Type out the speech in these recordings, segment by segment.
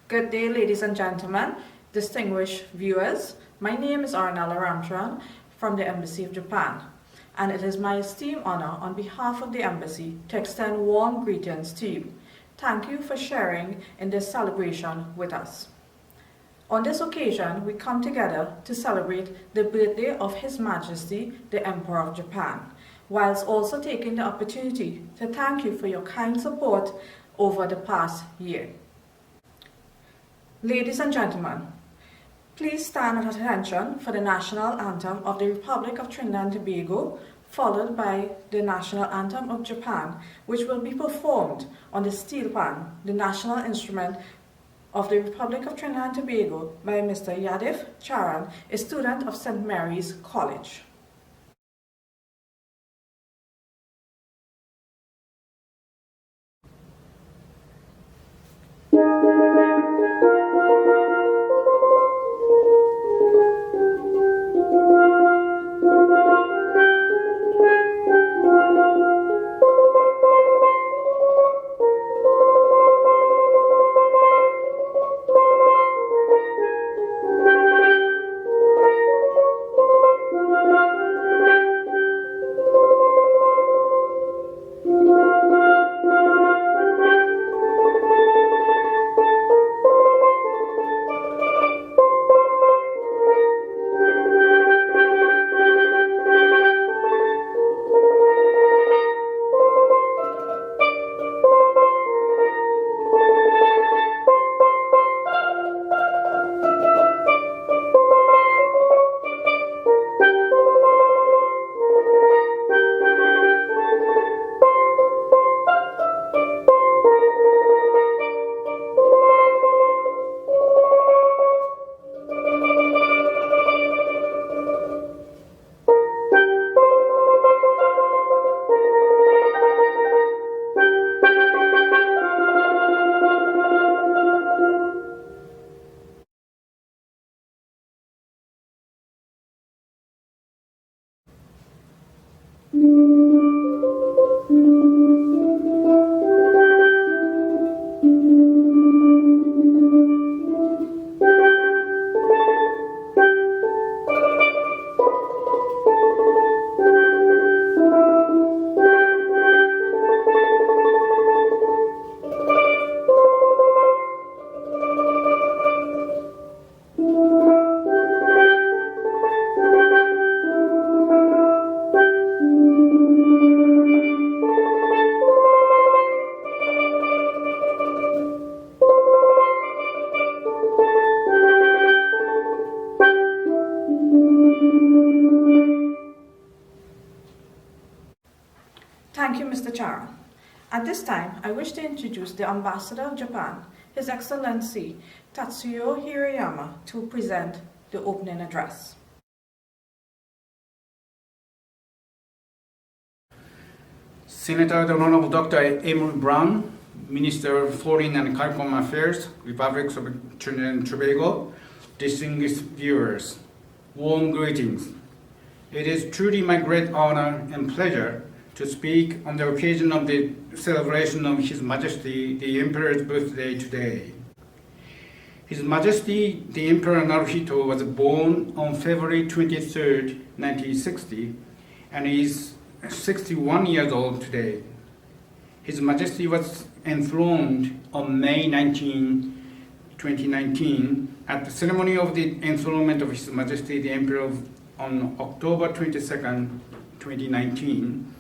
Good day, ladies and gentlemen, distinguished viewers. My name is Orinela Ramcharan from the Embassy of Japan, and it is my esteemed honor on behalf of the Embassy to extend warm greetings to you. Thank you for sharing in this celebration with us. On this occasion, we come together to celebrate the birthday of His Majesty, the Emperor of Japan, whilst also taking the opportunity to thank you for your kind support over the past year. Ladies and gentlemen, please stand at attention for the National Anthem of the Republic of Trinidad and Tobago, followed by the National Anthem of Japan, which will be performed on the steel pan, the national instrument of the Republic of Trinidad and Tobago, by Mr. Yadaav, Charran, a student of St. Mary's College. Thank you, Mr. Charran. At this time, I wish to introduce the Ambassador of Japan, His Excellency Tatsuo Hirayama, to present the opening address. Senator the Honourable Dr. Amery Browne, Minister of Foreign and CARICOM Affairs, Republic of Trinidad and Tobago, distinguished viewers, warm greetings. It is truly my great honor and pleasure to speak on the occasion of the celebration of His Majesty the Emperor's birthday today. His Majesty the Emperor Naruhito was born on February 23, 1960, and is 61 years old today. His Majesty was enthroned on May 19, 2019, at the ceremony of the enthronement of His Majesty the Emperor on October 22, 2019.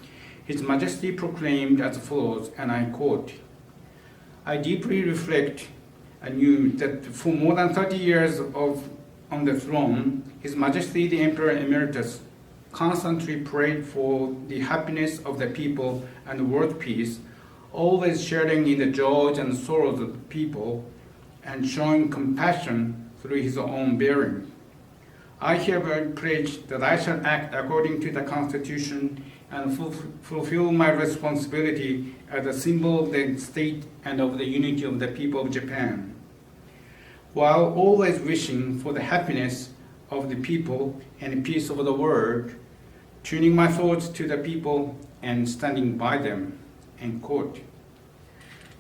His Majesty proclaimed as follows, and I quote, "I deeply reflect anew that for more than 30 years on the throne, His Majesty the Emperor Emeritus constantly prayed for the happiness of the people and world peace, always sharing in the joys and sorrows of the people and showing compassion through his own bearing. I hereby pledge that I shall act according to the Constitution and fulfill my responsibility as a symbol of the state and of the unity of the people of Japan, while always wishing for the happiness of the people and peace of the world, tuning my thoughts to the people and standing by them." End quote.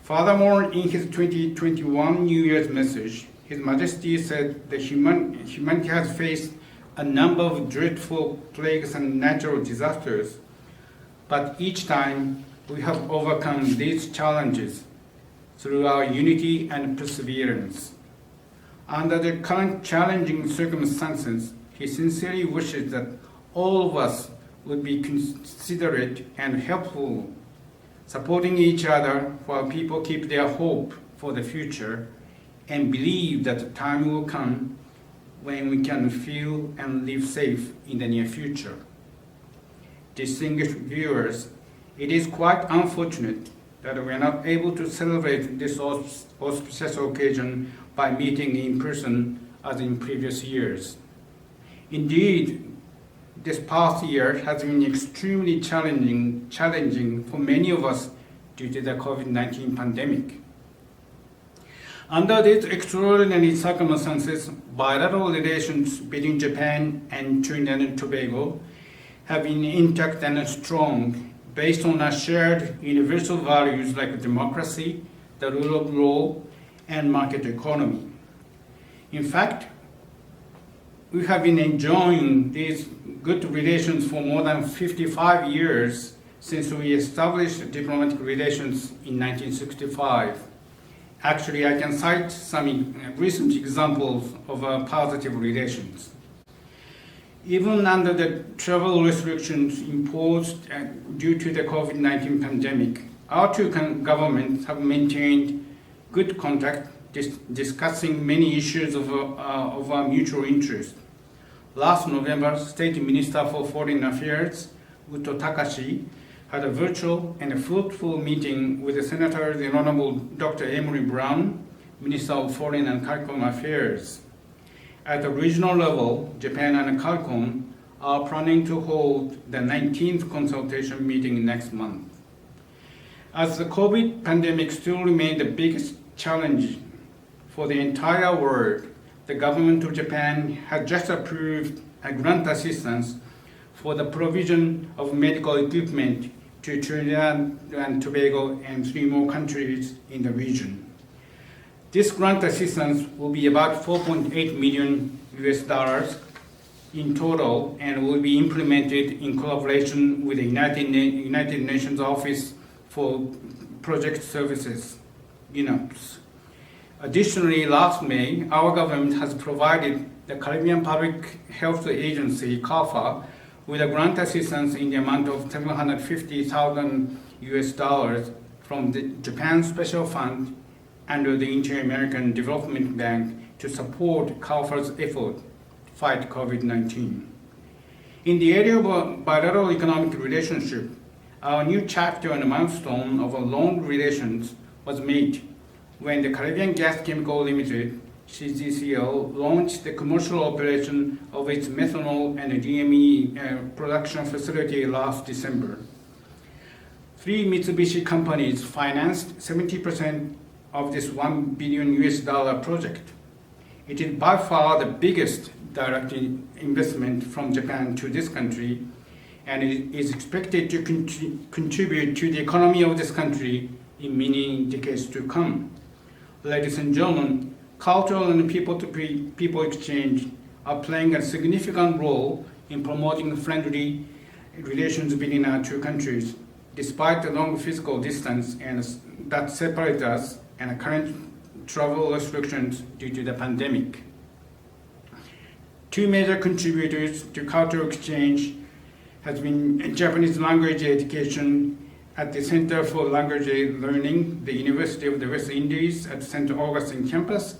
Furthermore, in his 2021 New Year's message, His Majesty said that humanity has faced a number of dreadful plagues and natural disasters, but each time we have overcome these challenges through our unity and perseverance. Under the current challenging circumstances, he sincerely wishes that all of us would be considerate and helpful, supporting each other while people keep their hope for the future and believe that the time will come when we can feel and live safe in the near future. Distinguished viewers, it is quite unfortunate that we are not able to celebrate this auspicious occasion by meeting in person as in previous years. Indeed, this past year has been extremely challenging for many of us due to the COVID-19 pandemic. Under these extraordinary circumstances, bilateral relations between Japan and Trinidad and Tobago have been intact and strong, based on our shared universal values like democracy, the rule of law, and market economy. In fact, we have been enjoying these good relations for more than 55 years since we established diplomatic relations in 1965. Actually, I can cite some recent examples of positive relations. Even under the travel restrictions imposed due to the COVID-19 pandemic, our two governments have maintained good contact, discussing many issues of our mutual interest. Last November, State Minister for Foreign Affairs, Uto Takashi, had a virtual and a fruitful meeting with the Senator, the Honourable Dr. Amery Browne, Minister of Foreign and CARICOM Affairs. At the regional level, Japan and CARICOM are planning to hold the 19th consultation meeting next month. As the COVID pandemic still remains the biggest challenge for the entire world, the government of Japan has just approved a grant assistance for the provision of medical equipment to Trinidad and Tobago and 3 more countries in the region. This grant assistance will be about $4.8 million in total and will be implemented in collaboration with the United Nations Office for Project Services, UNOPS. Additionally, last May, our government has provided the Caribbean Public Health Agency, CARPHA, with a grant assistance in the amount of $750,000 from the Japan Special Fund under the Inter-American Development Bank to support CARPHA's effort to fight COVID-19. In the area of bilateral economic relationship, our new chapter and milestone of our long relations was made when the Caribbean Gas Chemical Ltd, CGCL, launched the commercial operation of its methanol and DME production facility last December. 3 Mitsubishi companies financed 70% of this $1 billion project. It is by far the biggest direct investment from Japan to this country, and it is expected to contribute to the economy of this country in many decades to come. Ladies and gentlemen, cultural and people-to-people exchange are playing a significant role in promoting friendly relations between our two countries, despite the long physical distance that separates us and current travel restrictions due to the pandemic. 2 major contributors to cultural exchange has been Japanese language education at the Center for Language Learning, the University of the West Indies at St. Augustine campus,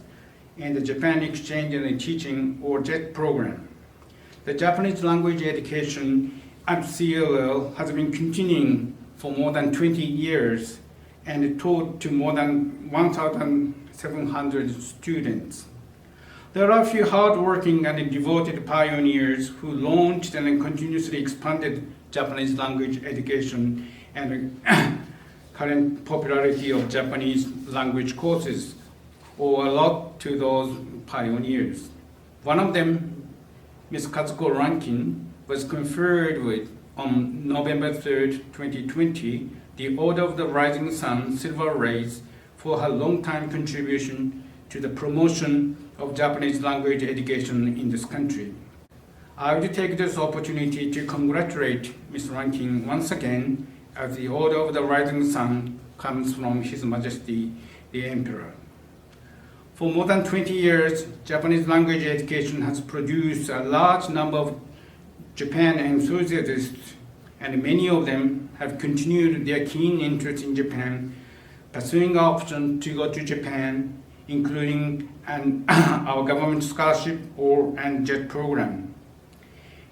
and the Japan Exchange and Teaching, or JET program. The Japanese language education at CLL has been continuing for more than 20 years and taught to more than 1,700 students. There are a few hardworking and devoted pioneers who launched and continuously expanded Japanese language education and current popularity of Japanese language courses owe a lot to those pioneers. One of them, Ms. Kazuko Rankine, was conferred with, on November 3rd, 2020, the Order of the Rising Sun Silver Rays for her long-time contribution to the promotion of Japanese language education in this country. I would take this opportunity to congratulate Ms. Rankine once again as the Order of the Rising Sun comes from His Majesty the Emperor. For more than 20 years, Japanese language education has produced a large number of Japan enthusiasts, and many of them have continued their keen interest in Japan, pursuing options to go to Japan, including our government scholarship and JET program.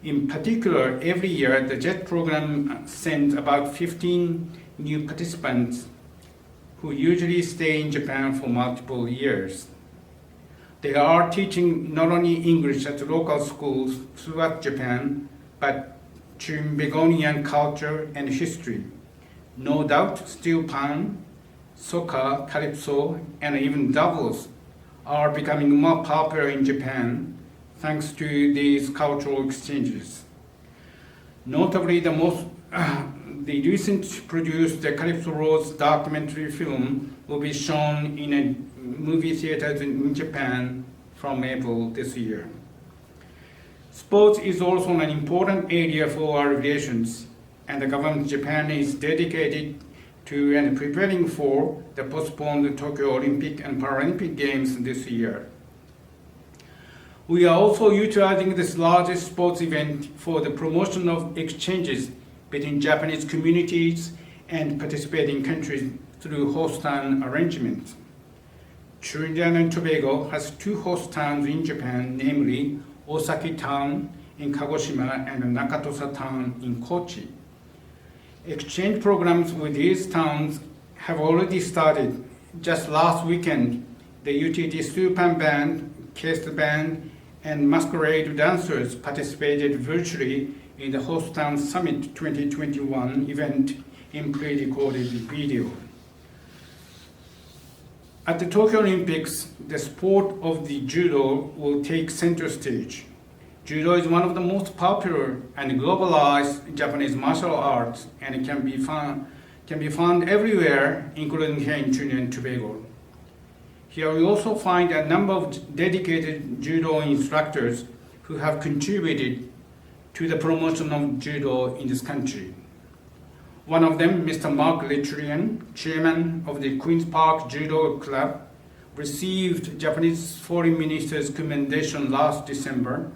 In particular, every year, the JET program sends about 15 new participants who usually stay in Japan for multiple years. They are teaching not only English at local schools throughout Japan, but Trinbagonian culture and history. No doubt, steel pan, soca, calypso, and even doubles are becoming more popular in Japan thanks to these cultural exchanges. Notably, the recent produced the Calypso Rose documentary film will be shown in a movie theaters in Japan from April this year. Sports is also an important area for our relations, and the government of Japan is dedicated to and preparing for the postponed Tokyo Olympic and Paralympic Games this year. We are also utilizing this largest sports event for the promotion of exchanges between Japanese communities and participating countries through host town arrangements. Trinidad and Tobago has 2 host towns in Japan, namely Osaki Town in Kagoshima and Nakatosa Town in Kochi. Exchange programs with these towns have already started. Just last weekend, the UTT Stupan Band, Cast Band, and Masquerade dancers participated virtually in the Host Town Summit 2021 event in pre-recorded video. At the Tokyo Olympics, the sport of the judo will take center stage. Judo is one of the most popular and globalized Japanese martial arts, and it can be found everywhere, including here in Trinidad and Tobago. Here we also find a number of dedicated judo instructors who have contributed to the promotion of judo in this country. One of them, Mr. Mark Littrean, chairman of the Queen's Park Judo Club, received Japanese Foreign Minister's Commendation last December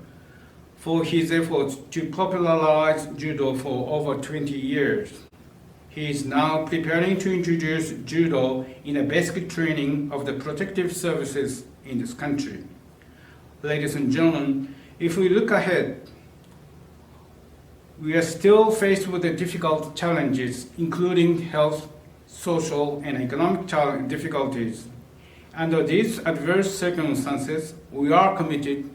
for his efforts to popularize judo for over 20 years. He is now preparing to introduce judo in a basic training of the protective services in this country. Ladies and gentlemen, if we look ahead, we are still faced with the difficult challenges, including health, social, and economic difficulties. Under these adverse circumstances, we are committed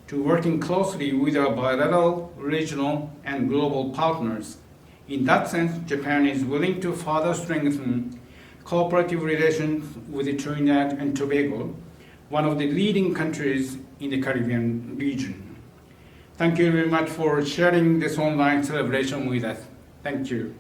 to working closely with our bilateral, regional, and global partners. In that sense, Japan is willing to further strengthen cooperative relations with Trinidad and Tobago, one of the leading countries in the Caribbean region. Thank you very much for sharing this online celebration with us. Thank you.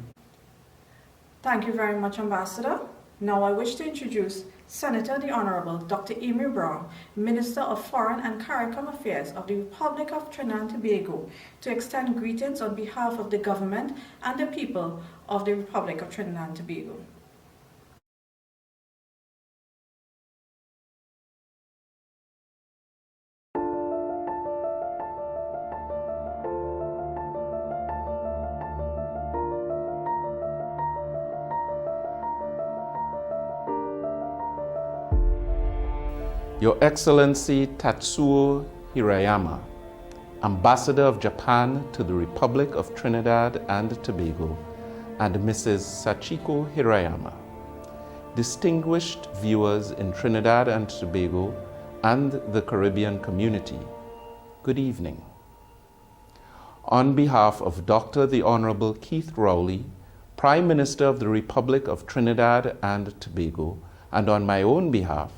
Thank you very much, Ambassador. Now I wish to introduce Senator the Honourable Dr. Amery Browne, Minister of Foreign and CARICOM Affairs of the Republic of Trinidad and Tobago, to extend greetings on behalf of the government and the people of the Republic of Trinidad and Tobago. Your Excellency Tatsuo Hirayama, Ambassador of Japan to the Republic of Trinidad and Tobago, and Mrs. Sachiko Hirayama, distinguished viewers in Trinidad and Tobago and the Caribbean community, good evening. On behalf of Dr. the Honourable Keith Rowley, Prime Minister of the Republic of Trinidad and Tobago, and on my own behalf,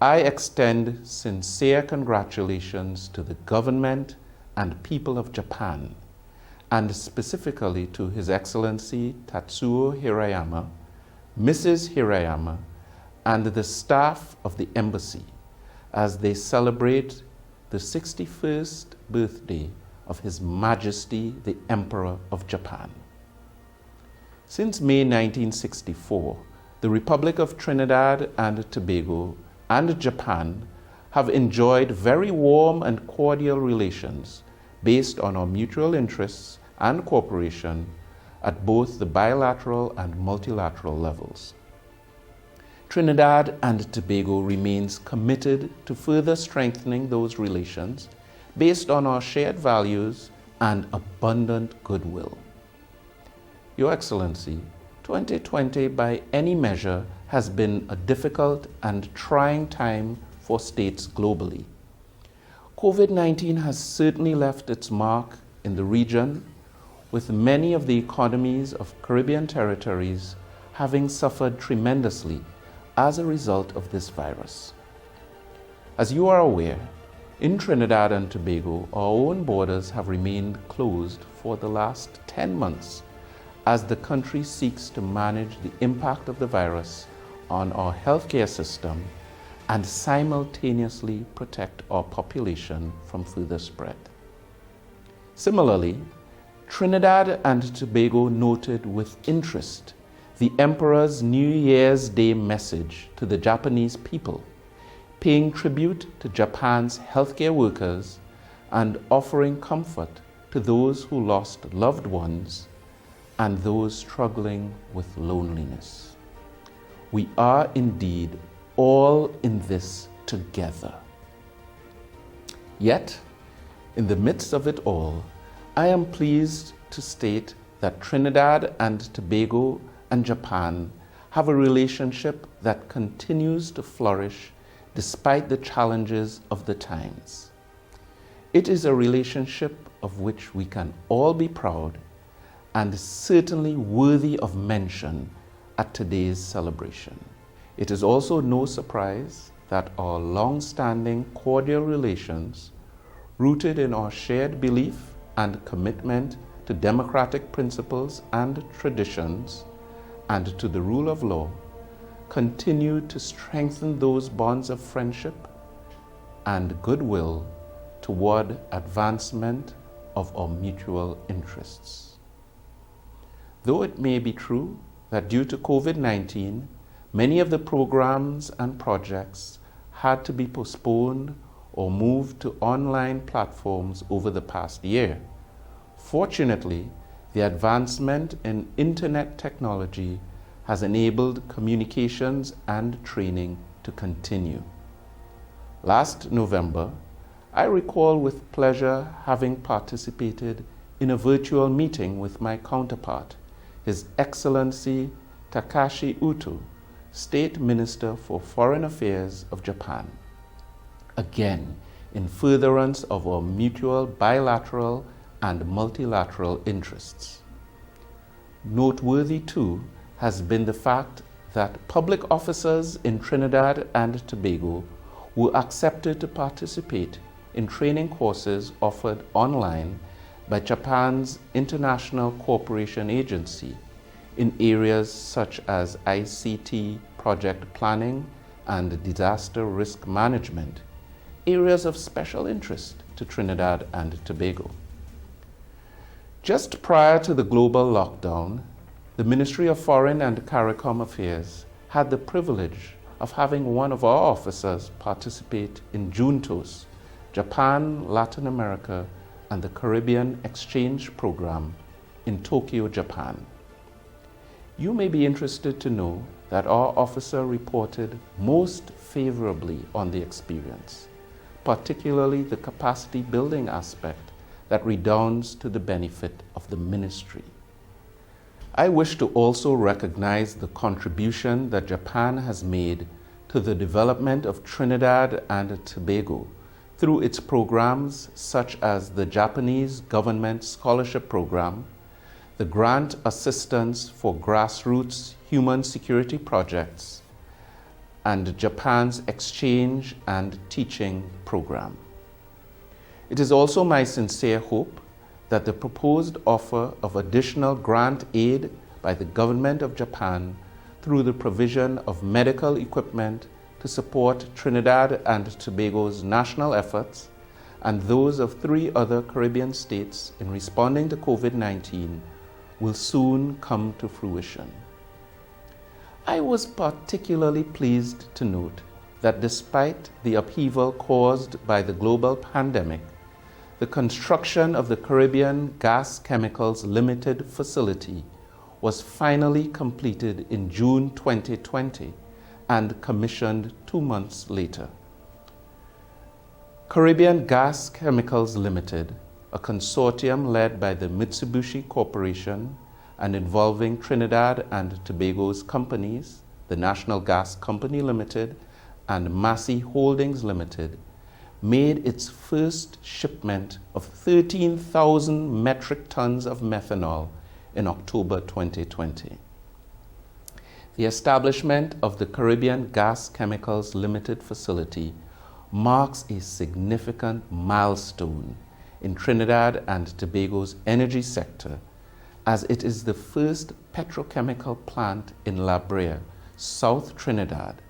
I extend sincere congratulations to the government and people of Japan, and specifically to His Excellency Tatsuo Hirayama, Mrs. Hirayama, and the staff of the embassy as they celebrate the 61st birthday of His Majesty the Emperor of Japan. Since May 1964, the Republic of Trinidad and Tobago and Japan have enjoyed very warm and cordial relations based on our mutual interests and cooperation at both the bilateral and multilateral levels. Trinidad and Tobago remains committed to further strengthening those relations based on our shared values and abundant goodwill. Your Excellency, 2020 by any measure has been a difficult and trying time for states globally. COVID-19 has certainly left its mark in the region, with many of the economies of Caribbean territories having suffered tremendously as a result of this virus. As you are aware, in Trinidad and Tobago, our own borders have remained closed for the last 10 months as the country seeks to manage the impact of the virus on our healthcare system and simultaneously protect our population from further spread. Similarly, Trinidad and Tobago noted with interest the Emperor's New Year's Day message to the Japanese people, paying tribute to Japan's healthcare workers and offering comfort to those who lost loved ones and those struggling with loneliness. We are indeed all in this together. Yet, in the midst of it all, I am pleased to state that Trinidad and Tobago and Japan have a relationship that continues to flourish despite the challenges of the times. It is a relationship of which we can all be proud and certainly worthy of mention at today's celebration. It is also no surprise that our long-standing cordial relations, rooted in our shared belief and commitment to democratic principles and traditions and to the rule of law, continue to strengthen those bonds of friendship and goodwill toward advancement of our mutual interests. Though it may be true that due to COVID-19, many of the programs and projects had to be postponed or moved to online platforms over the past year, fortunately, the advancement in internet technology has enabled communications and training to continue. Last November, I recall with pleasure having participated in a virtual meeting with my counterpart, His Excellency Takashi Uto, State Minister for Foreign Affairs of Japan. Again, in furtherance of our mutual bilateral and multilateral interests. Noteworthy, too, has been the fact that public officers in Trinidad and Tobago were accepted to participate in training courses offered online by Japan's International Cooperation Agency in areas such as ICT project planning and disaster risk management, areas of special interest to Trinidad and Tobago. Just prior to the global lockdown, the Ministry of Foreign and CARICOM Affairs had the privilege of having one of our officers participate in JUNTOS, Japan, Latin America, and the Caribbean Exchange Program in Tokyo, Japan. You may be interested to know that our officer reported most favorably on the experience, particularly the capacity building aspect that redounds to the benefit of the ministry. I wish to also recognize the contribution that Japan has made to the development of Trinidad and Tobago through its programs such as the Japanese Government Scholarship Program, the Grant Assistance for Grassroots Human Security Projects, and Japan's Exchange and Teaching Program. It is also my sincere hope that the proposed offer of additional grant aid by the Government of Japan through the provision of medical equipment to support Trinidad and Tobago's national efforts and those of 3 other Caribbean states in responding to COVID-19 will soon come to fruition. I was particularly pleased to note that despite the upheaval caused by the global pandemic, the construction of the Caribbean Gas Chemicals Ltd facility was finally completed in June 2020 and commissioned 2 months later. Caribbean Gas Chemicals Ltd, a consortium led by the Mitsubishi Corporation and involving Trinidad and Tobago's companies, the National Gas Company Limited and Massey Holdings Limited, made its first shipment of 13,000 metric tons of methanol in October 2020. The establishment of the Caribbean Gas Chemicals Limited facility marks a significant milestone in Trinidad and Tobago's energy sector, as it is the first petrochemical plant in La Brea, South Trinidad,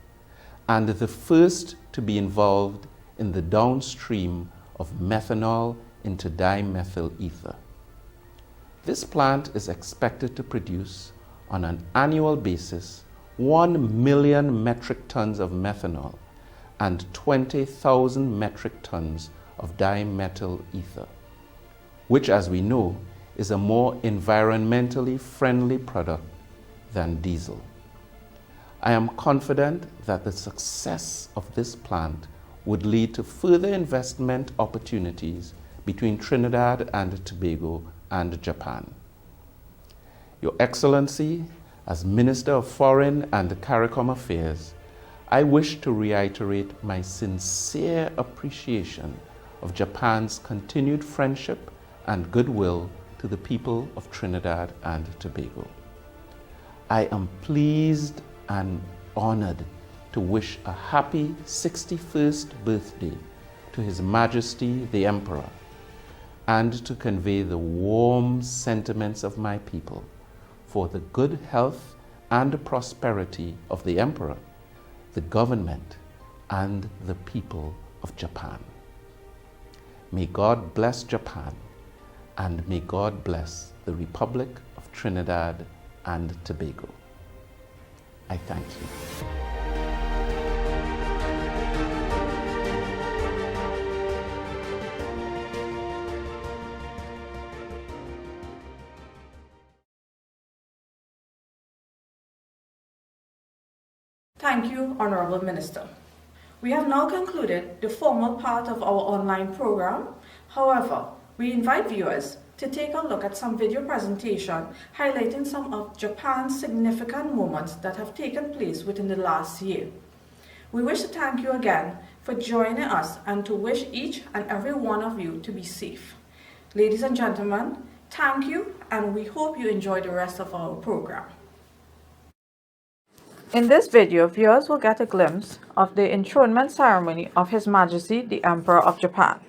and the first to be involved in the downstream of methanol into dimethyl ether. This plant is expected to produce, on an annual basis, 1 million metric tons of methanol and 20,000 metric tons of dimethyl ether, which, as we know, is a more environmentally friendly product than diesel. I am confident that the success of this plant would lead to further investment opportunities between Trinidad and Tobago and Japan. Your Excellency, as Minister of Foreign and CARICOM Affairs, I wish to reiterate my sincere appreciation of Japan's continued friendship and goodwill to the people of Trinidad and Tobago. I am pleased and honored to wish a happy 61st birthday to His Majesty the Emperor, and to convey the warm sentiments of my people for the good health and prosperity of the Emperor, the government, and the people of Japan. May God bless Japan, and may God bless the Republic of Trinidad and Tobago. I thank you. Thank you, Honourable Minister. We have now concluded the formal part of our online program. However, we invite viewers to take a look at some video presentation highlighting some of Japan's significant moments that have taken place within the last year. We wish to thank you again for joining us and to wish each and every one of you to be safe. Ladies and gentlemen, thank you, and we hope you enjoy the rest of our program. In this video, viewers will get a glimpse of the enthronement ceremony of His Majesty the Emperor of Japan.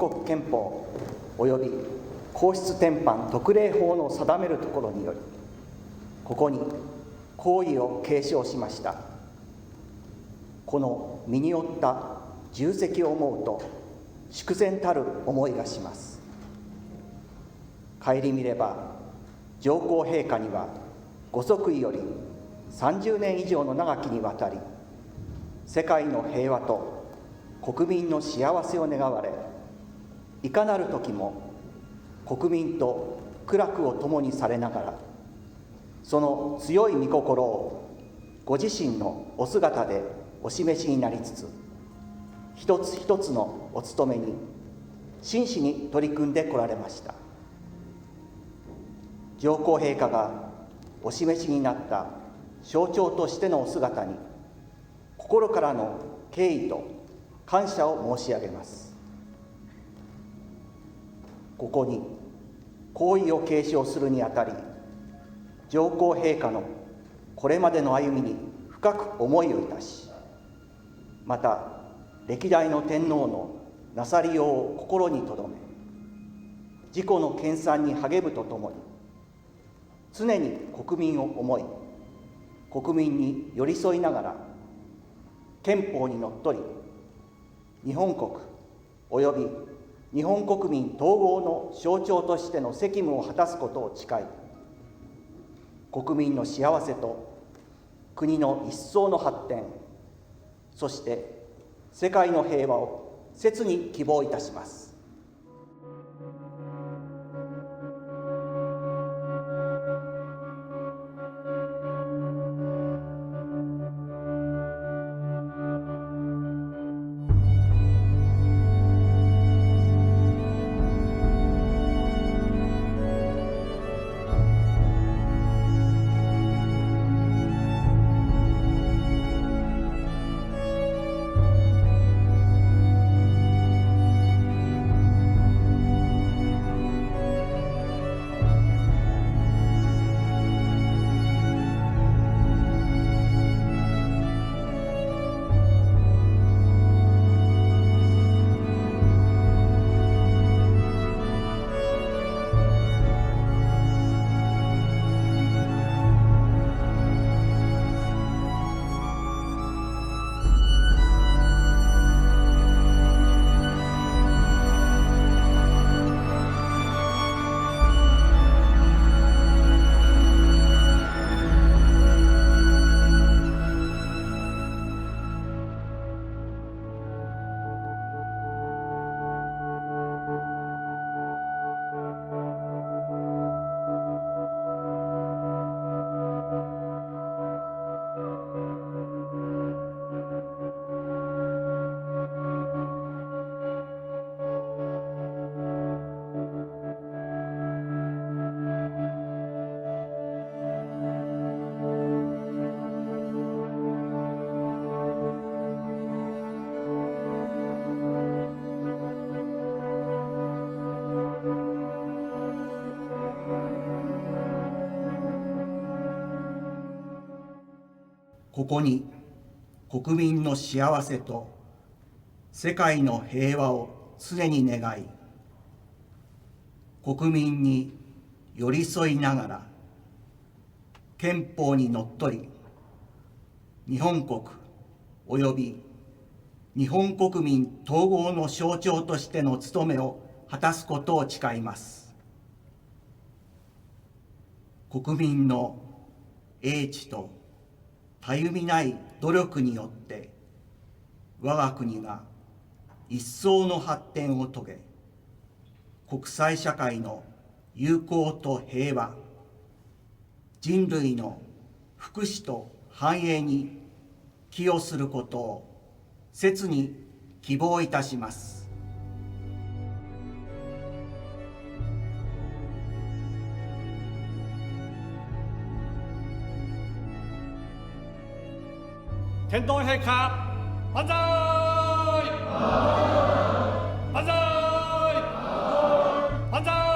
国憲法及び皇室典範特例法の定めるところにより、ここに皇位を継承しました。この身によった重責を思うと、祝然たる思いがします。顧みれば、上皇陛下にはご即位より30年以上の長きにわたり、世界の平和と国民の幸せを願われ、いかなる時も国民と苦楽を共にされながら、その強い御心をご自身のお姿でお示しになりつつ、一つ一つのお務めに真摯に取り組んでこられました。上皇陛下がお示しになった象徴としてのお姿に、心からの敬意と感謝を申し上げます。ここに皇位を継承するにあたり、上皇陛下のこれまでの歩みに深く思いをいたし、また歴代の天皇のなさりようを心に留め、自己の研鑽に励むとともに、常に国民を思い、国民に寄り添いながら、憲法にのっとり、日本国および日本国民統合の象徴としての責務を果たすことを誓い、国民の幸せと国の一層の発展、そして世界の平和を切に希望いたします。ここに国民の幸せと世界の平和を常に願い、国民に寄り添いながら、憲法にのっとり、日本国および日本国民統合の象徴としての務めを果たすことを誓います。国民の英知とたゆみない努力によって我が国が一層の発展を遂げ、国際社会の友好と平和、人類の福祉と繁栄に寄与することを切に希望いたします。天皇陛下、万歳！万歳！万歳！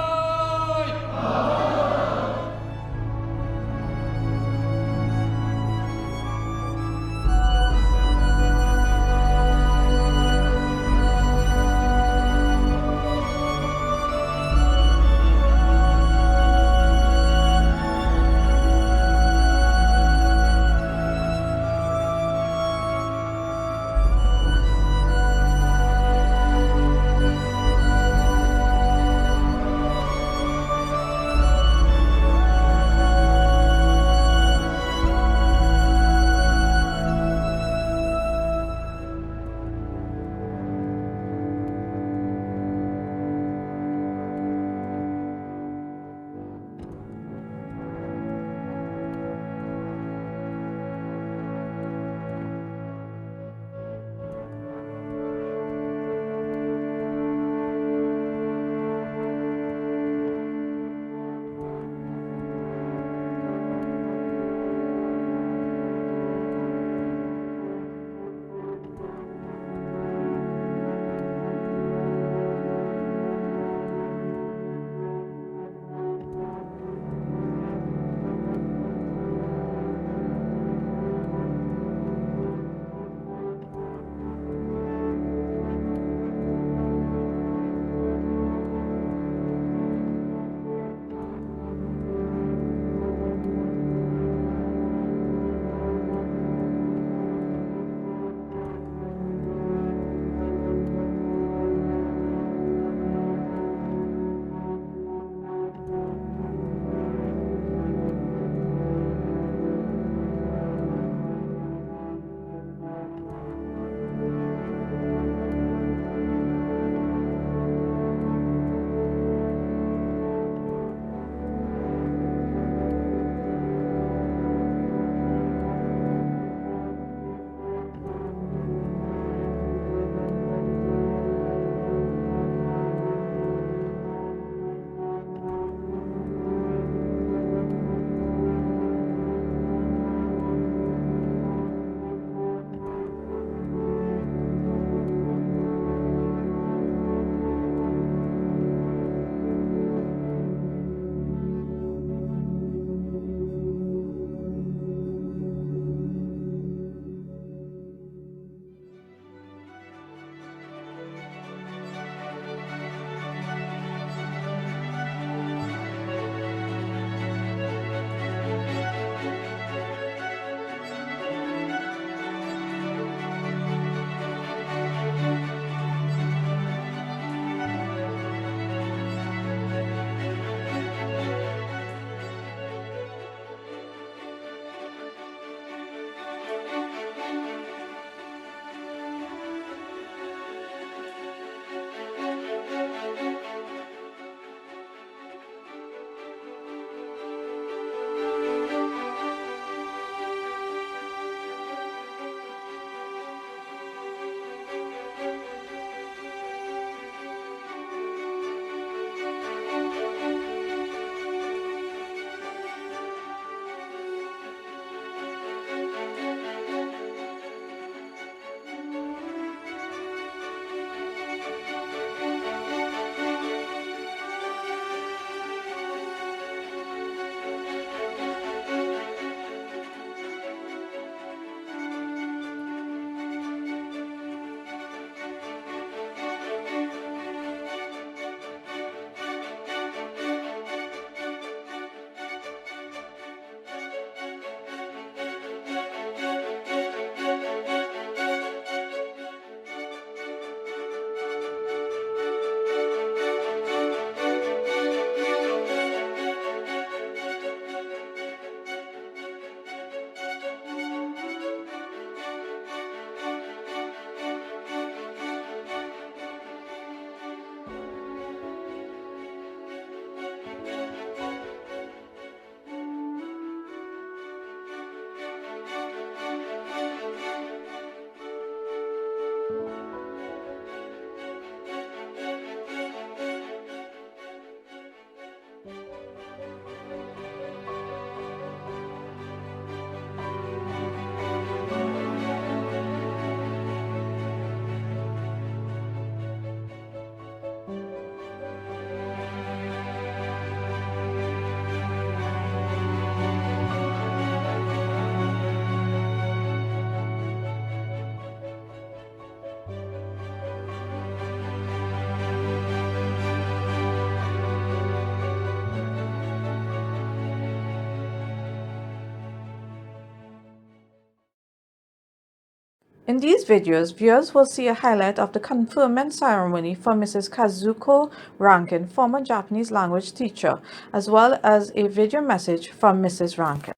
In these videos, viewers will see a highlight of the conferment ceremony for Mrs. Kazuko Rankine, former Japanese language teacher, as well as a video message from Mrs. Rankine.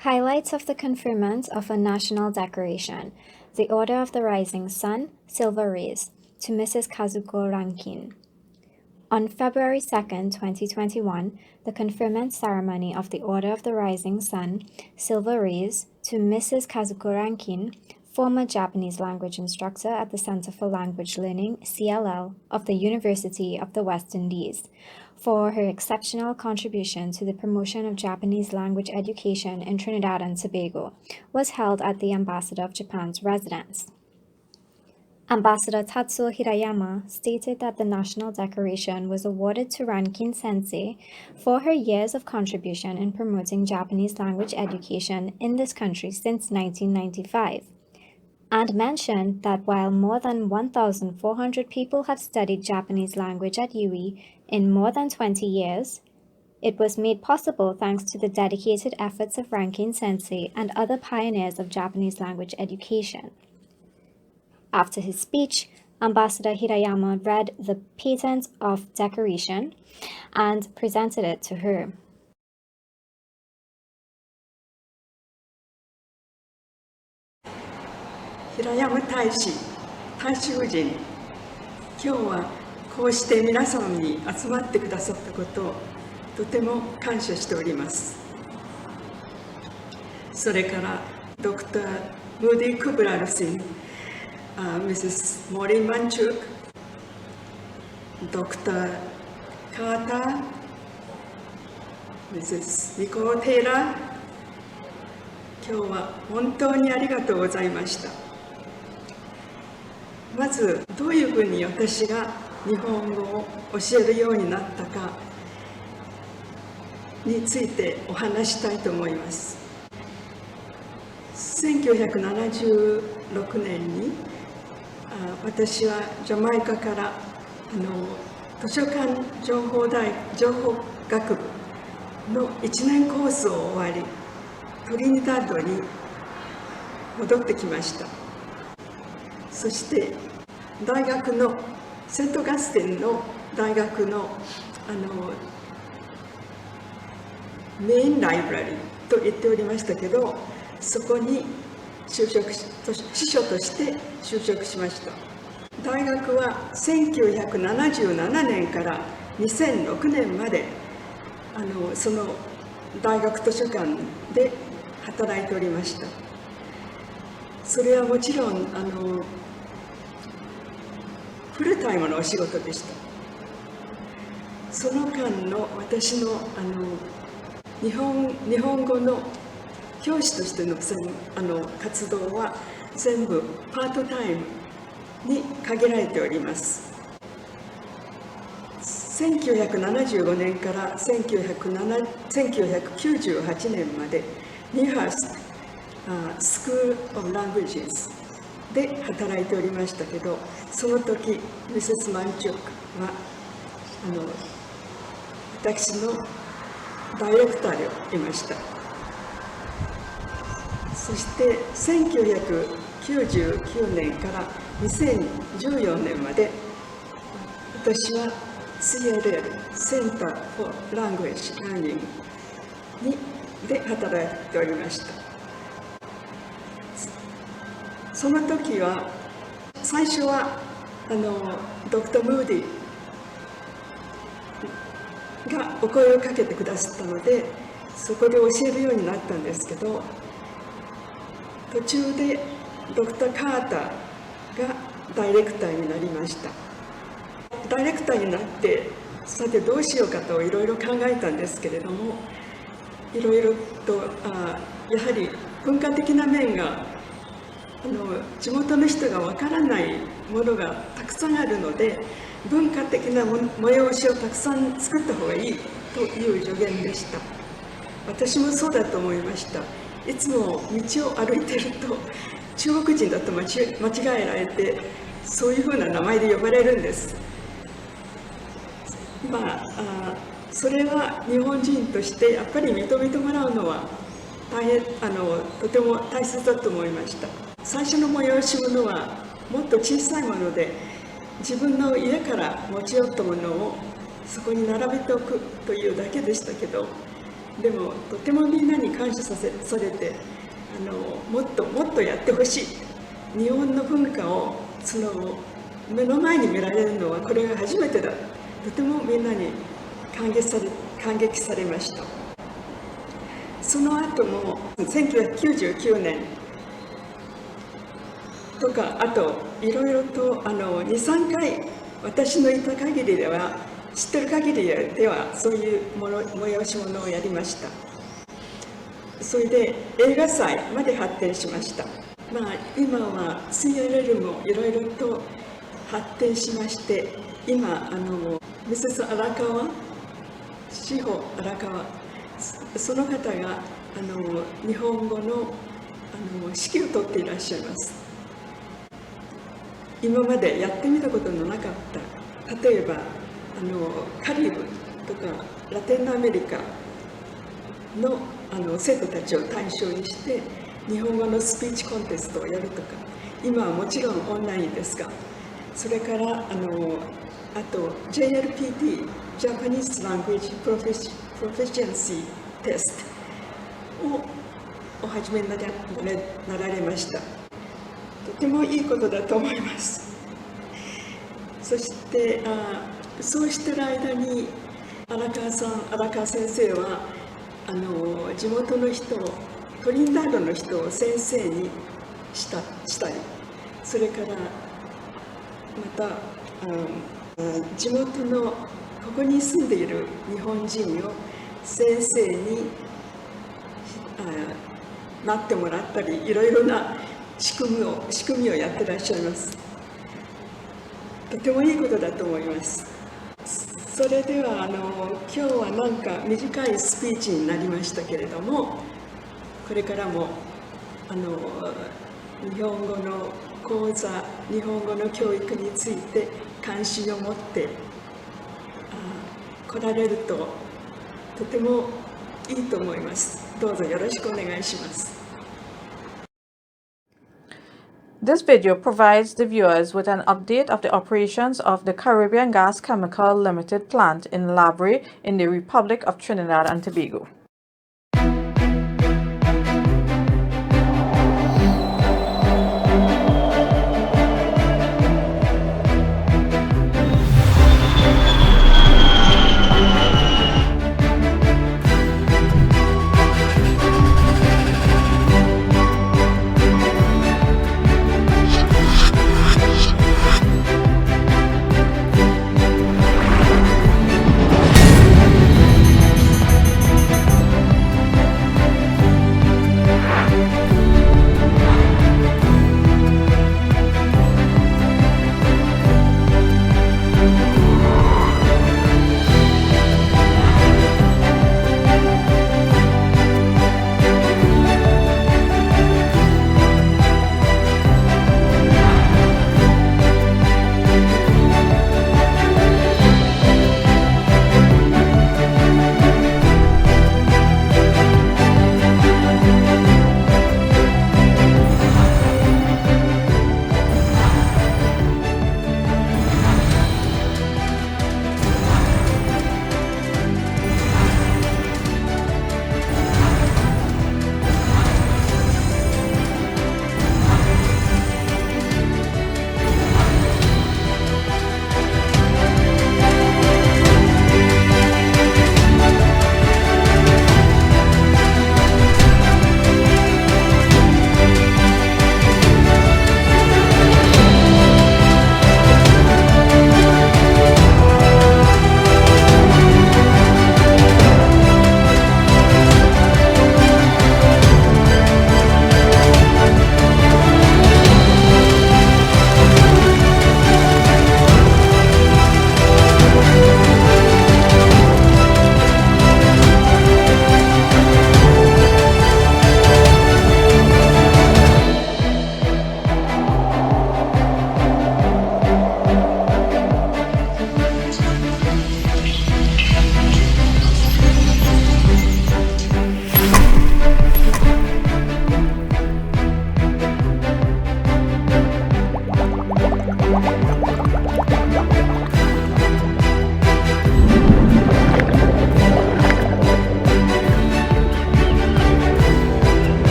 Highlights of the conferment of a national decoration. The Order of the Rising Sun, Silver Rays, to Mrs. Kazuko Rankine. On February 2nd, 2021, the conferment ceremony of the Order of the Rising Sun, Silver Rays, to Mrs. Kazuko Rankine, former Japanese language instructor at the Center for Language Learning, CLL, of the University of the West Indies, for her exceptional contribution to the promotion of Japanese language education in Trinidad and Tobago, was held at the Ambassador of Japan's residence. Ambassador Tatsuo Hirayama stated that the national decoration was awarded to Rankine Sensei for her years of contribution in promoting Japanese language education in this country since 1995, and mentioned that while more than 1,400 people have studied Japanese language at UE in more than 20 years, it was made possible thanks to the dedicated efforts of Rankine Sensei and other pioneers of Japanese language education. After his speech, Ambassador Hirayama read the patent of decoration and presented it to her. Hirayama 大使夫人、今日はこうして皆様に集まってくださったことをとても感謝しております。それからドクター・ムーディ・クブラルシン、Mrs. Maureen Manchuk, Dr. Carter, Mrs. Nicole Taylor、今日は本当にありがとうございました。まずどういうふうに私が日本語を教えるようになったかについてお話したいと思います。1976年に私はジャマイカから図書館情報学部の1年コースを終わり、トリニダードに戻ってきました。そして大学のセントガステンの大学のメインライブラリーと言っておりましたけど、そこに司書として就職しました。大学は1977年から2006年までその大学図書館で働いておりました。それはもちろんフルタイムのお仕事でした。その間の私の日本語の教師としての活動は全部パートタイムに限られております。1975年から1998年までニューハーススクール・オブ・ラングエージズで働いておりましたけど、その時ミセス・マンチョクは私のダイレクターでいました。そして1999年から2014年まで私は CLL センター for Language Learning で働いておりました。その時は最初はドクター・ムーディがお声をかけてくださったので、そこで教えるようになったんですけど、途中でドクター・カーターがダイレクターになりました。ダイレクターになってさてどうしようかといろいろ考えたんですけれども、いろいろとやはり文化的な面が地元の人がわからないものがたくさんあるので、文化的な催しをたくさん作った方がいいという助言でした。私もそうだと思いました。いつも道を歩いていると中国人だと間違えられて、そういうふうな名前で呼ばれるんです。それは日本人としてやっぱり認めてもらうのはとても大切だと思いました。最初の催し物はもっと小さいもので、自分の家から持ち寄ったものをそこに並べておくというだけでしたけど、でもとてもみんなに感謝されて、もっとやってほしい、日本の文化を目の前に見られるのはこれが初めてだ、とてもみんなに感激されました。その後も1999年とか、あといろいろと2、3回私のいた限りでは、知ってる限りではそういう催し物をやりました。それで映画祭まで発展しました。今は CLL もいろいろと発展しまして、今ミセス荒川志保荒川、その方が日本語の指揮を取っていらっしゃいます。今までやってみたことのなかった、例えばカリブとかラテンアメリカの生徒たちを対象にして日本語のスピーチコンテストをやるとか、今はもちろんオンラインですが、それからあと JLPT Japanese Language Proficiency Test をお始めになられました。とてもいいことだと思います。そしてそうしている間に荒川先生は地元の人を、トリニダードの人を先生にしたり、それからまた地元のここに住んでいる日本人を先生になってもらったり、いろいろな仕組みをやってらっしゃいます。とてもいいことだと思います。それでは今日はなんか短いスピーチになりましたけれども、これからも日本語の講座、日本語の教育について関心を持って来られるととてもいいと思います。どうぞよろしくお願いします。This video provides the viewers with an update of the operations of the Caribbean Gas Chemical Ltd plant in Amery in the Republic of Trinidad and Tobago.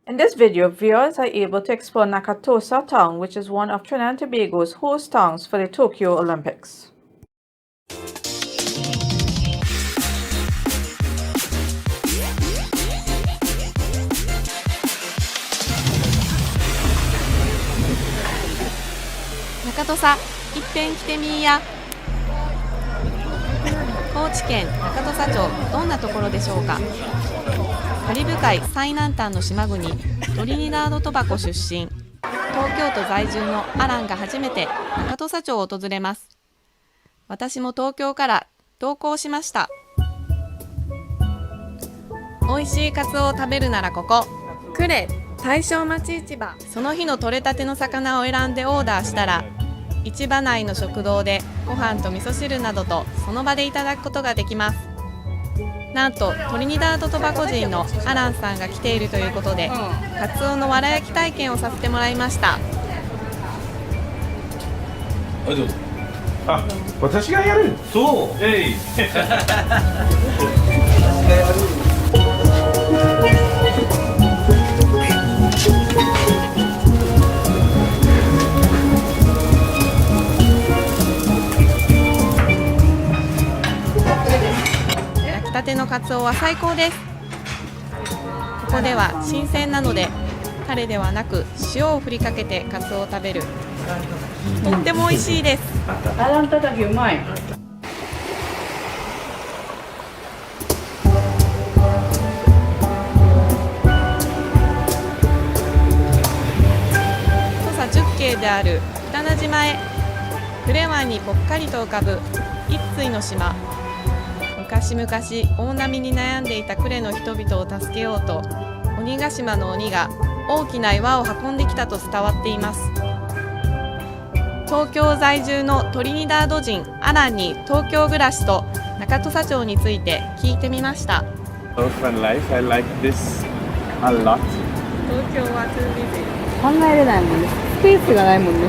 In this video, viewers are able to explore Nakatosa town, which is one of Trinidad and Tobago's host towns for the Tokyo Olympics. Nakatosa、いっぺん来てみーや。高知県中土佐町、どんなところでしょうか。カリブ海最南端の島国トリニダード・トバゴ出身、東京都在住のアランが初めて中土佐町を訪れます。私も東京から同行しました。美味しいカツオを食べるならここ呉大正町市場。その日の採れたての魚を選んでオーダーしたら、市場内の食堂でご飯と味噌汁などとその場でいただくことができます。なんとトリニダード・トバゴ人のアランさんが来ているということで、カツオのわら焼き体験をさせてもらいました。あ、私がやる。そう。焼きたてのカツオは最高です。ここでは新鮮なのでタレではなく塩を振りかけてカツオを食べる。とっても美味しいです。アランたたきうまい。土佐10景である北名島へ。呉湾にぽっかりと浮かぶ一対の島。昔々大波に悩んでいた呉の人々を助けようと、鬼ヶ島の鬼が大きな岩を運んできたと伝わっています。東京在住のトリニダード人アランに東京暮らしと中土佐町について聞いてみました。Fun life. I like this a lot. 東京は too busy。 考えれないもんね。スペースがないもんね。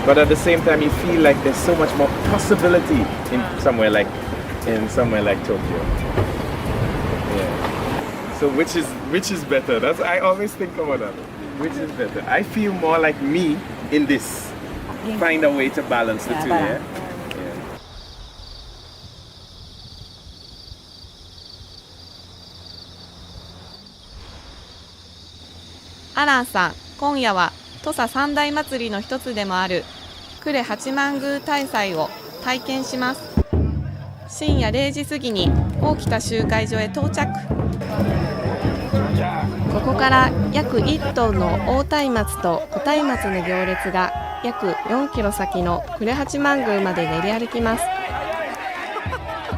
But at the same time, you feel like there's so much more possibility in somewhere like Tokyo. Yeah. So which is better? That's I always think about that. Which is better? I feel more like me in this. Find a way to balance the two. Yeah. アランさん、今夜は土佐三大祭りの一つでもある呉八幡宮大祭を体験します。深夜0時過ぎに大北集会所へ到着。ここから約1トンの大松明と小松明の行列が約4キロ先の呉八幡宮まで練り歩きます。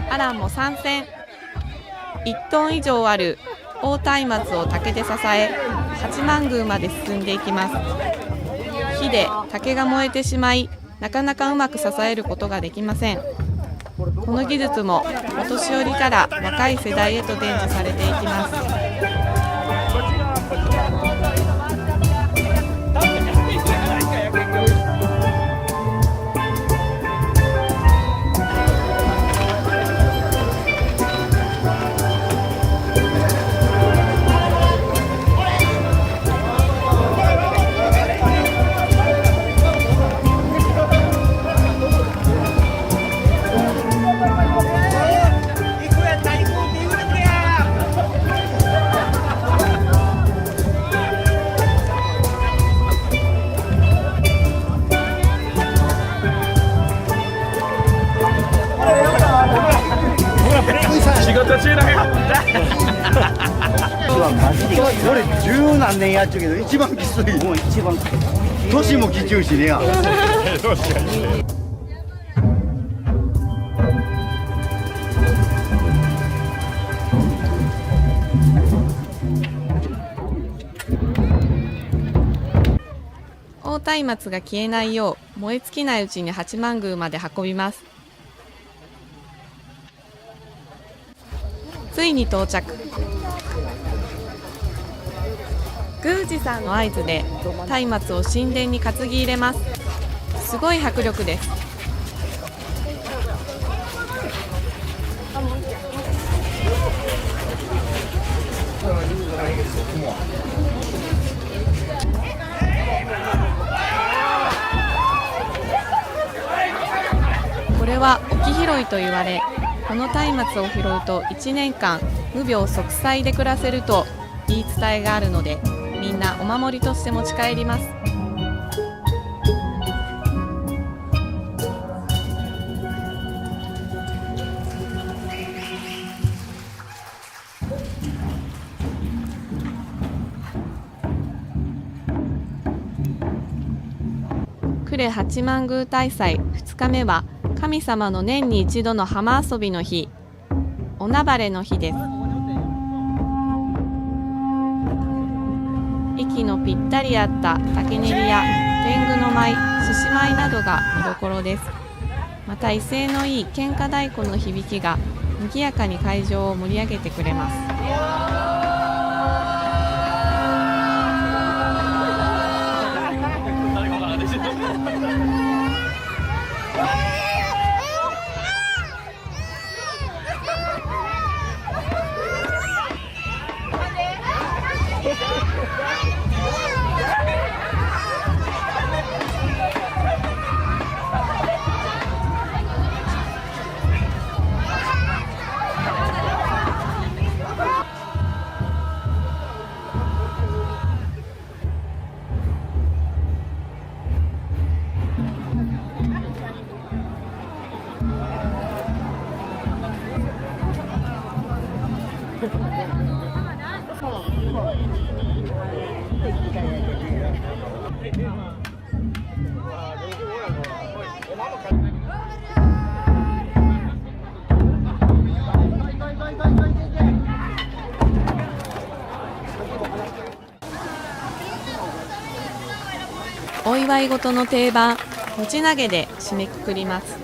アランも参戦。1トン以上ある大松を竹で支え、八幡宮まで進んでいきます。火で竹が燃えてしまい、なかなかうまく支えることができません。この技術もお年寄りから若い世代へと伝授されていきます。仕事中だよ。マジで俺十何年やっちゅうけど一番きつい。もう一番年もきちゅうしねや。大松が消えないよう燃え尽きないうちに八幡宮まで運びます。ついに到着。宮司さんの合図で松明を神殿に担ぎ入れます。すごい迫力です。これは置き拾いと言われ、この松明を拾うと1年間無病息災で暮らせると言い伝えがあるので、みんなお守りとして持ち帰ります。呉八幡宮大祭2日目は神様の年に一度の浜遊びの日、おなばれの日です。息のぴったり合った竹練りや天狗の舞、獅子舞などが見どころです。また威勢のいい喧嘩太鼓の響きが賑やかに会場を盛り上げてくれます。お祝い事の定番、餅投げで締めくくります。素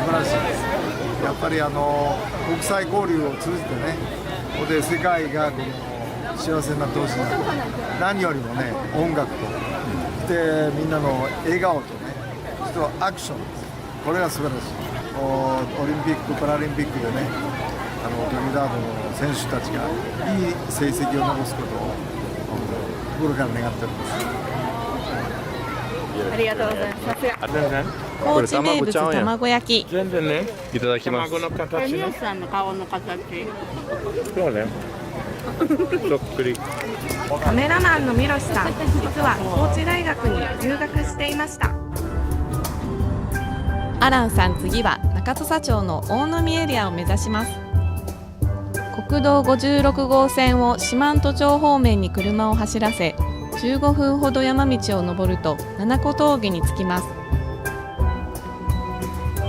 晴らしいです。やっぱり国際交流を通じてね、ここで世界がこの幸せになってほしいなと。何よりもね、音楽と、でみんなの笑顔とね、そしてアクションです。これが素晴らしい。オリンピック・パラリンピックでね、トリニダードの選手たちがいい成績を残すことを心から願っております。ありがとうございます。高知名物卵焼き。全然ね、いただきます。卵の形ね。さんの顔の形。そうね。そっくり。カメラマンのミロシさん、実は高知大学に留学していました。アランさん、次は中土佐町の大飲エリアを目指します。国道56号線を四万十町方面に車を走らせ、15分ほど山道を登ると七子峠に着きます。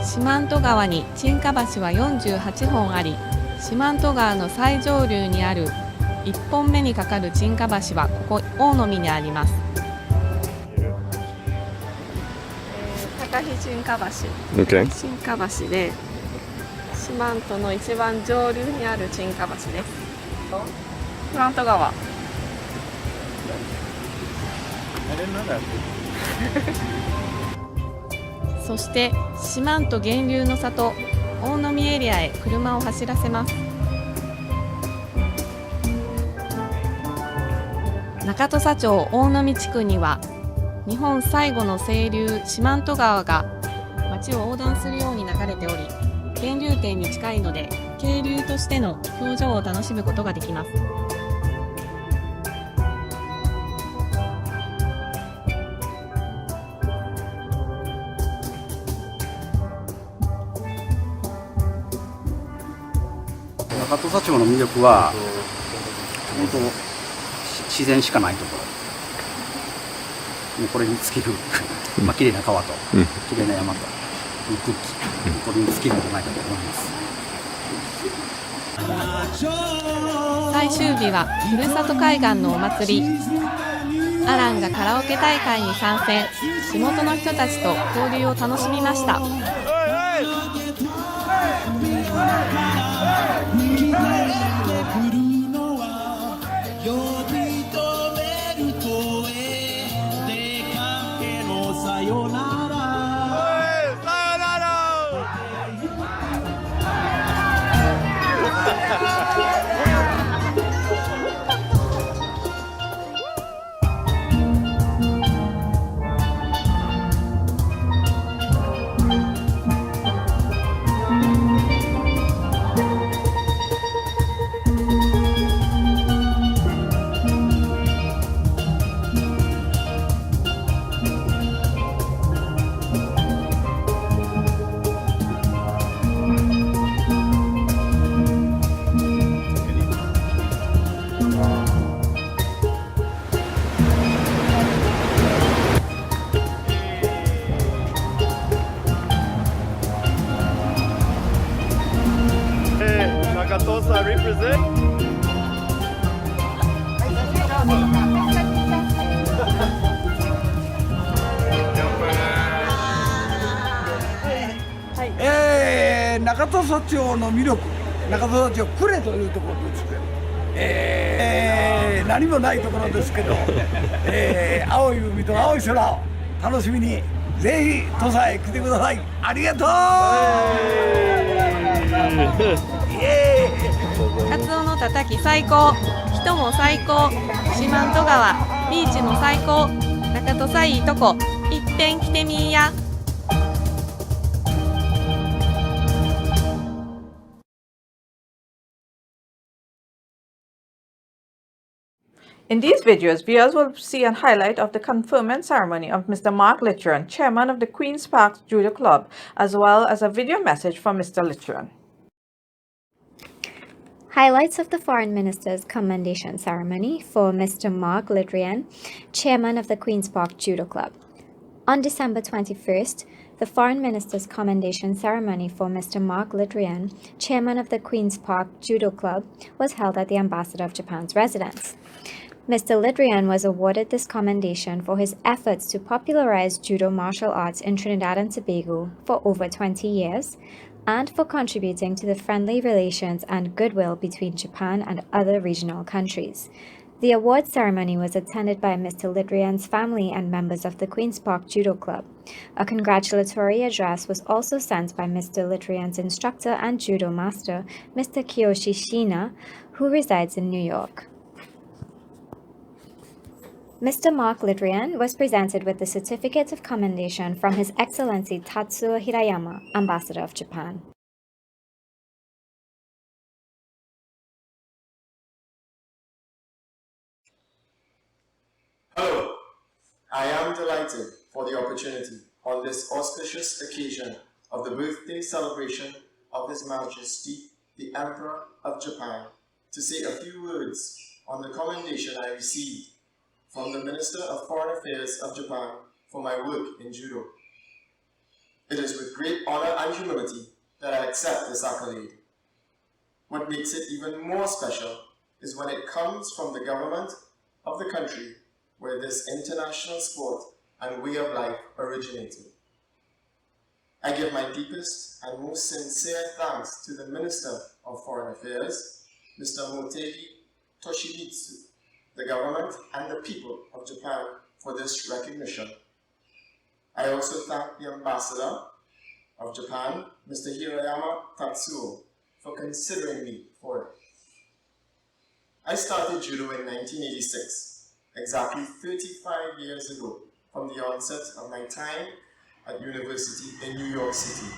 四万十川に沈下橋は48本あり、四万十川の最上流にある1本目にかかる沈下橋はここ大野にあります。高飛沈下橋、Okay. 沈下橋で四万十の一番上流にある沈下橋です。四万十川そして四万十源流の里大飲エリアへ車を走らせます。中土佐町大飲地区には日本最後の清流四万十川が町を横断するように流れており、源流点に近いので渓流としての表情を楽しむことができます。中土佐町の魅力は本当自然しかないところ、もうこれに尽きる綺麗な川と、綺麗な山と空気、これに尽きるんじゃないかと思います。最終日はふるさと海岸のお祭り。アランがカラオケ大会に参戦、地元の人たちと交流を楽しみました。present. 中土佐町の魅力、中土佐町呉というところですけど、何もないところですけど、青い海と青い空を楽しみにぜひ土佐へ来てください。ありがとう。カツオのたたき最高、人も最高、四万十川ビーチも最高、中土佐いいとこいっぺん来てみーや。In these videos, viewers will see a highlight of the conferment ceremony of Mr. Mark Littrean, chairman of the Queen's Park Judo Club, as well as a video message from Mr. Littrean. Highlights of the Foreign Minister's Commendation Ceremony for Mr. Mark Littrean, chairman of the Queen's Park Judo Club. On December 21st, the Foreign Minister's Commendation Ceremony for Mr. Mark Littrean, chairman of the Queen's Park Judo Club, was held at the Ambassador of Japan's residence. Mr. Littrean was awarded this commendation for his efforts to popularize judo martial arts in Trinidad and Tobago for over 20 years, and for contributing to the friendly relations and goodwill between Japan and other regional countries. The award ceremony was attended by Mr. Littrean's family and members of the Queen's Park Judo Club. A congratulatory address was also sent by Mr. Littrean's instructor and judo master, Mr. Kiyoshi Shina, who resides in New York. Mr. Mark Littrean was presented with the Certificate of Commendation from His Excellency Tatsuo Hirayama, Ambassador of Japan. Hello, I am delighted for the opportunity on this auspicious occasion of the birthday celebration of His Majesty, the Emperor of Japan, to say a few words on the commendation I received from the Minister of Foreign Affairs of Japan for my work in judo. It is with great honor and humility that I accept this accolade. What makes it even more special is when it comes from the government of the country where this international sport and way of life originated. I give my deepest and most sincere thanks to the Minister of Foreign Affairs, Mr. Motegi Toshimitsu, the government and the people of Japan for this recognition. I also thank the Ambassador of Japan, Mr. Hirayama Tatsuo, for considering me for it. I started judo in 1986, exactly 35 years ago from the onset of my time at university in New York City.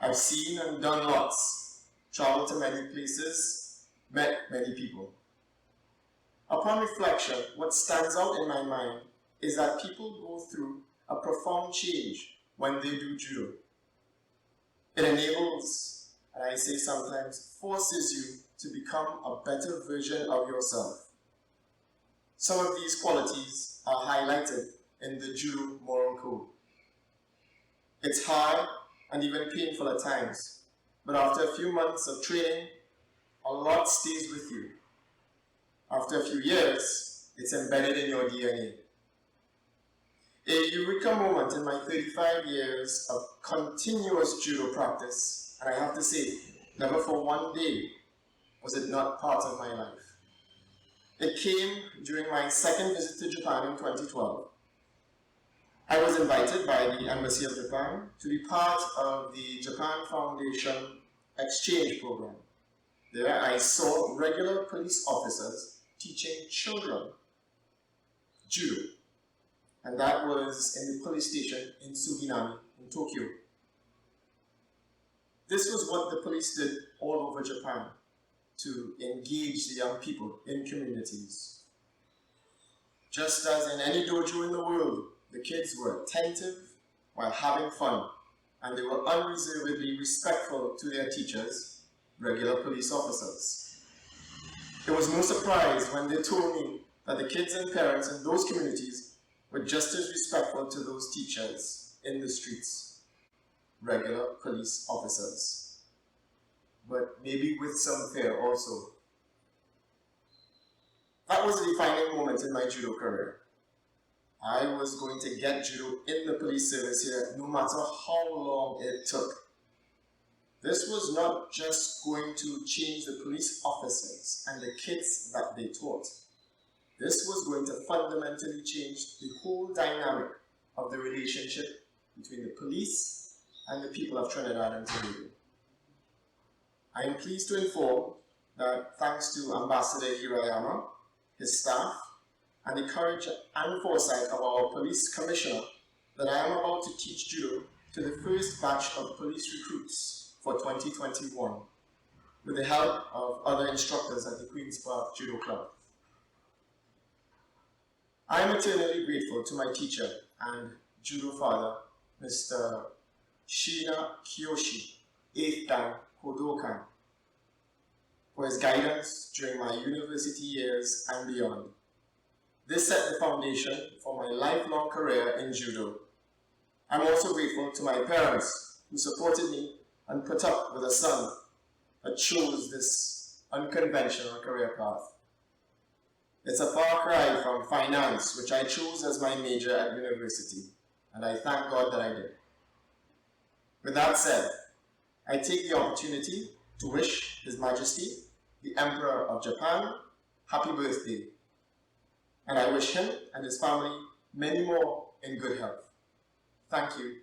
I've seen and done lots, traveled to many places, met many people. Upon reflection, what stands out in my mind is that people go through a profound change when they do judo. It enables, and I say sometimes, forces you to become a better version of yourself. Some of these qualities are highlighted in the judo moral code. It's hard and even painful at times, but after a few months of training, a lot stays with you. After a few years, it's embedded in your DNA. A eureka moment in my 35 years of continuous judo practice, and I have to say, never for one day was it not part of my life. It came during my second visit to Japan in 2012. I was invited by the Embassy of Japan to be part of the Japan Foundation exchange program. There I saw regular police officers teaching children judo, and that was in the police station in Suginami in Tokyo. This was what the police did all over Japan to engage the young people in communities. Just as in any dojo in the world, the kids were attentive while having fun, and they were unreservedly respectful to their teachers, regular police officers. It was no surprise when they told me that the kids and parents in those communities were just as respectful to those teachers in the streets, regular police officers. but maybe with some fear also. That was a defining moment in my judo career. I was going to get judo in the police service here no matter how long it took. This was not just going to change the police officers and the kids that they taught. This was going to fundamentally change the whole dynamic of the relationship between the police and the people of Trinidad and Tobago. I am pleased to inform that thanks to Ambassador Hirayama, his staff, and the courage and foresight of our police commissioner, that I am about to teach judo to the first batch of police recruits for 2021, with the help of other instructors at the Queen's Park Judo Club. I am eternally grateful to my teacher and judo father, Mr. Shina Kiyoshi, 8th Dan Kodokan, for his guidance during my university years and beyond. This set the foundation for my lifelong career in judo. I'm also grateful to my parents who supported me and put up with a son that chose this unconventional career path. It's a far cry from finance, which I chose as my major at university, and I thank God that I did. With that said, I take the opportunity to wish His Majesty, the Emperor of Japan, happy birthday, and I wish him and his family many more in good health. Thank you.